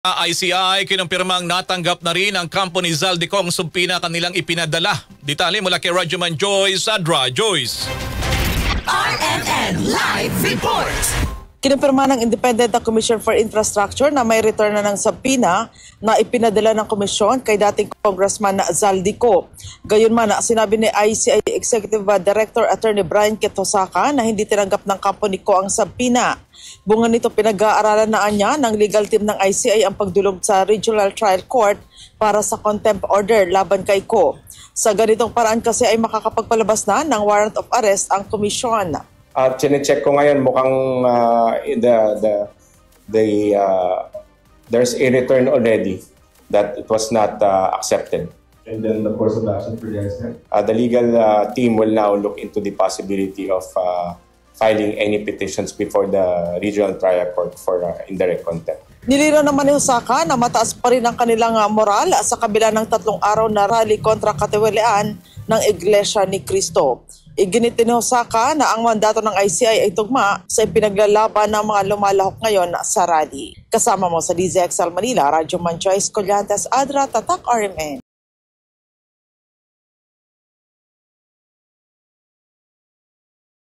ICI kinumpirmang natanggap na rin ang kampo ni Zaldicong subpina kanilang ipinadala. Detalye mula kay Radyoman Joyce Adra. Joyce. RMN Live Report. Kinumpirma ng Independent Commission for Infrastructure na may return na ng subpina na ipinadala ng komisyon kay dating Congressman Zaldico. Gayunman, sinabi ni ICI Executive Director Attorney Brian Ketosaka na hindi tinanggap ng kampo ni Ko ang subpina. Bunga nito, pinag-aaralan na niya ng legal team ng ICI ang pagdulog sa Regional Trial Court para sa contempt order laban kay Ko. Sa ganitong paraan kasi ay makakapagpalabas na ng warrant of arrest ang komisyon. At chine-check ko ngayon mukhang there's a return already that it was not accepted. And then the course of action for the ICI? The legal team will now look into the possibility of filing any petitions before the Regional Trial Court for indirect contempt. Nilinaw naman ni Hosaka na mataas pa rin ang kanilang moral sa kabila ng 3 araw na rally kontra katiwalian ng Iglesia ni Cristo. Iginit ni Hosaka na ang mandato ng ICI ay tugma sa ipinaglalaban ng mga lumalahok ngayon sa rally. Kasama mo sa DZXL Manila, Radyoman Joyce Collantes Adra, Tatak RMN.